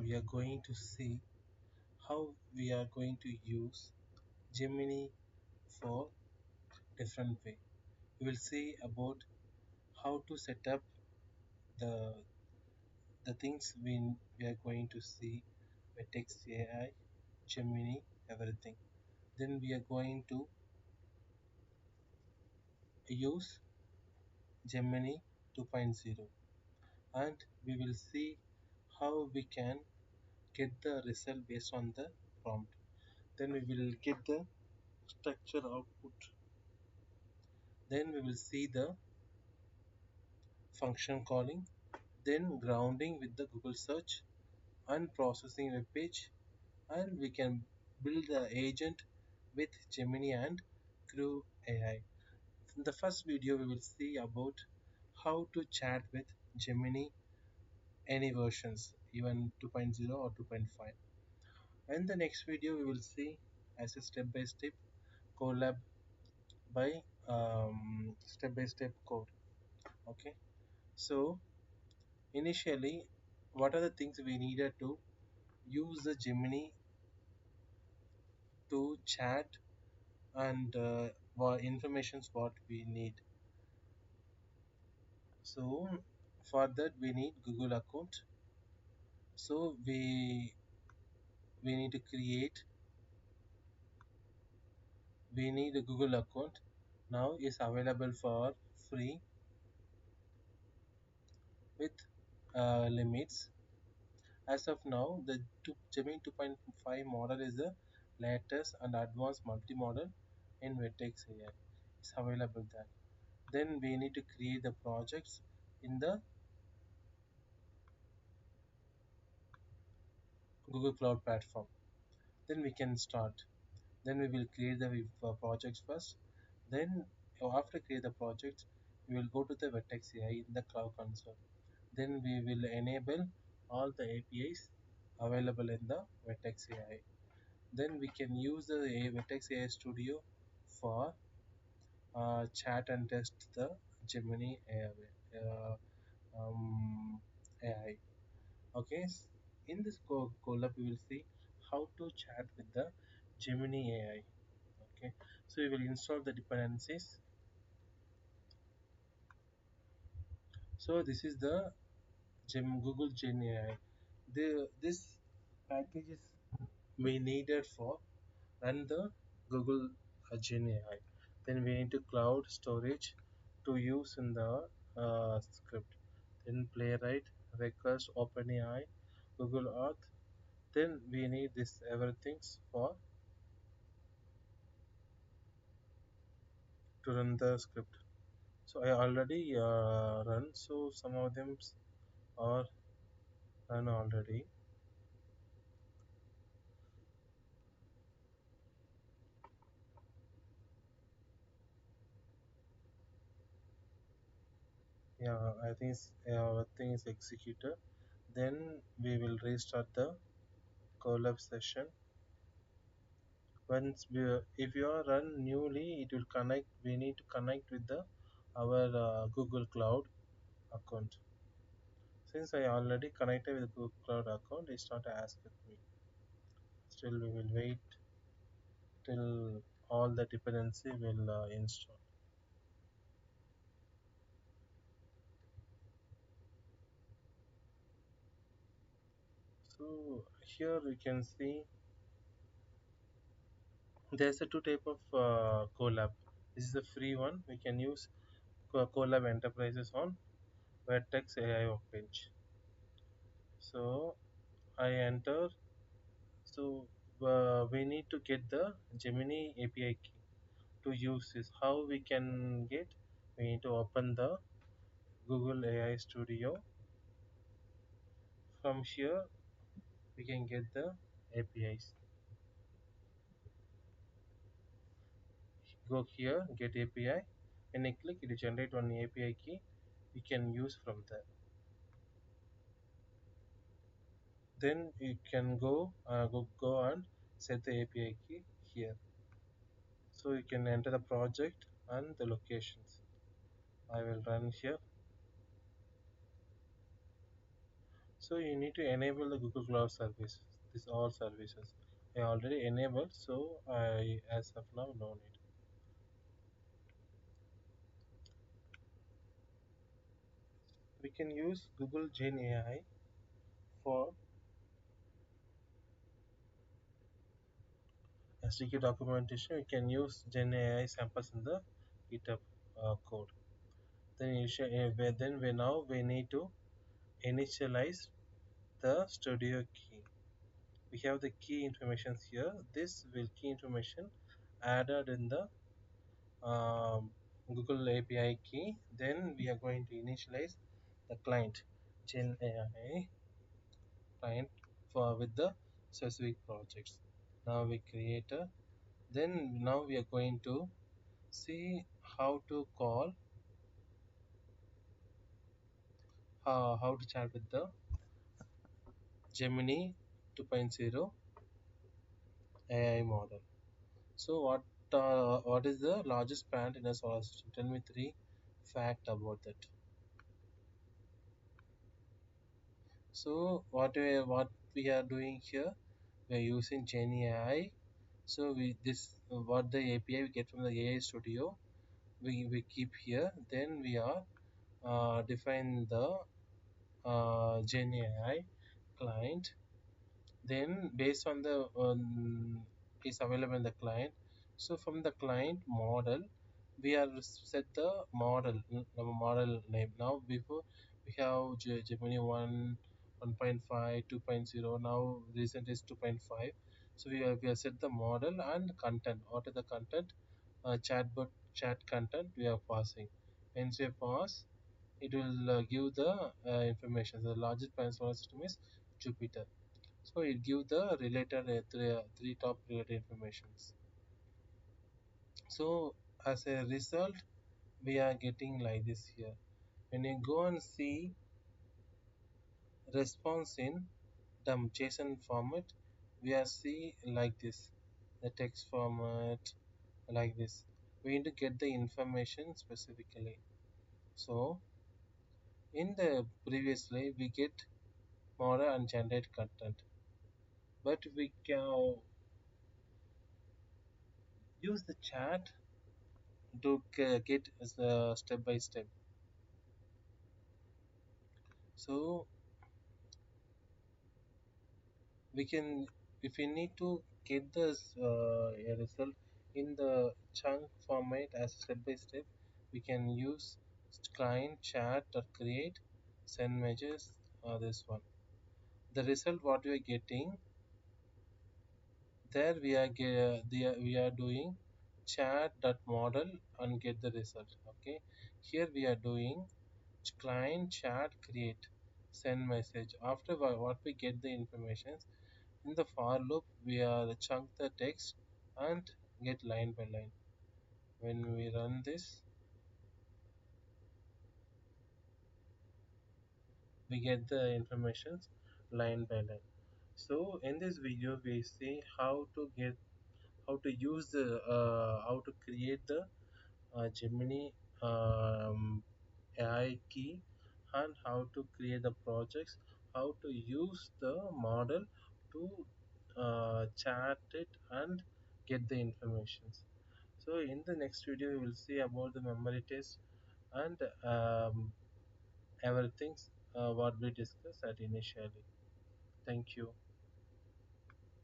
we are going to see how we are going to use Gemini for different way. We will see about how to set up the the things we are going to see Vertex AI, Gemini, everything. Then we are going to use Gemini 2.0 and we will see how we can get the result based on the prompt. Then we will get the structure output. Then we will see the function calling, then grounding with the Google search and processing web page, and we can build the agent with Gemini and CrewAI. In the first video we will see about how to chat with Gemini any versions, even 2.0 or 2.5. In the next video we will see as a step by step Colab by step by step code. Okay, so initially what are the things we needed to use the Gemini to chat and what informations what we need. So for that we need Google account. So we need to create, we need a Google account. Now is available for free with limits. As of now, the Gemini 2.5 model is the latest and advanced multi-model in Vertex AI. It's available there. Then we need to create the projects in the Google Cloud platform. Then we can start. Then we will create the projects first. Then after create the projects, we will go to the Vertex AI in the Cloud Console. Then we will enable all the APIs available in the Vertex AI. Then we can use the Vertex AI Studio for chat and test the Gemini AI. Okay, in this collab we will see how to chat with the Gemini AI. Okay, so we will install the dependencies. So this is the Google Gen AI. This package is we needed for run the Google Gen AI. Then we need to cloud storage to use in the script. Then playwright, request, OpenAI, Google Earth. Then we need this everything for to run the script. So I already run. So some of them are run already. Yeah, I think everything is executed. Then we will restart the collab session. Once if you are run newly, it will connect. We need to connect with the our Google Cloud account. Since I already connected with Google Cloud account, it's not asking me. Still, we will wait till all the dependency will install. So here we can see there's a two type of Colab. This is the free one. We can use Colab Enterprises on Vertex AI workbench. So I enter. So we need to get the Gemini API key to use this. How we can get? We need to open the Google AI Studio. From here we can get the APIs. Go here, get API. When I click, it will generate one API key. We can use from there. Then you can go and set the API key here. So you can enter the project and the locations. I will run here. So you need to enable the Google Cloud service. This all services I already enabled, so I as of now no need. We can use Google Gen AI for SDK documentation. We can use Gen AI samples in the GitHub code. Then then we need to initialize the studio key. We have the key information here. This will key information added in the Google API key. Then we are going to initialize the client Gen AI client for with the specific projects. Now we create a. Then now we are going to see how to call how to chat with the Gemini 2.0 AI model. So what is the largest planet in a solar system? Tell me three fact about that. So what we are doing here, we are using Gen AI. So we this what the API we get from the AI Studio, we keep here. Then we are define the Gen AI client. Then based on the is available in the client. So from the client model, we are set the model name. Now before we have Gemini 1, 1.5, 2.0. Now recent is 2.5. So we have set the model and content. What is the content? Chatbot chat content we are passing. Once we pass, it will give the information. The largest planet solar system is Jupiter. So it gives the related three top related informations. So as a result, we are getting like this here. When you go and see response in the JSON format, we are see like this, the text format like this. We need to get the information specifically. So in the previously we get model and generate content, but we can use the chat to get step by step. So we can, if we need to get this a result in the chunk format as step by step, we can use client chat or create send messages, this one. The result what we are getting there, we are doing chat dot model and get the result. Okay, here we are doing client chat create send message. After what we get the information in the for loop, we are chunk the text and get line by line. When we run this, we get the information line by line. So in this video we see how to use the how to create the Gemini AI key, and how to create the projects, how to use the model to chat it and get the information. So in the next video we will see about the memory test and everything what we discussed at initially. Thank you.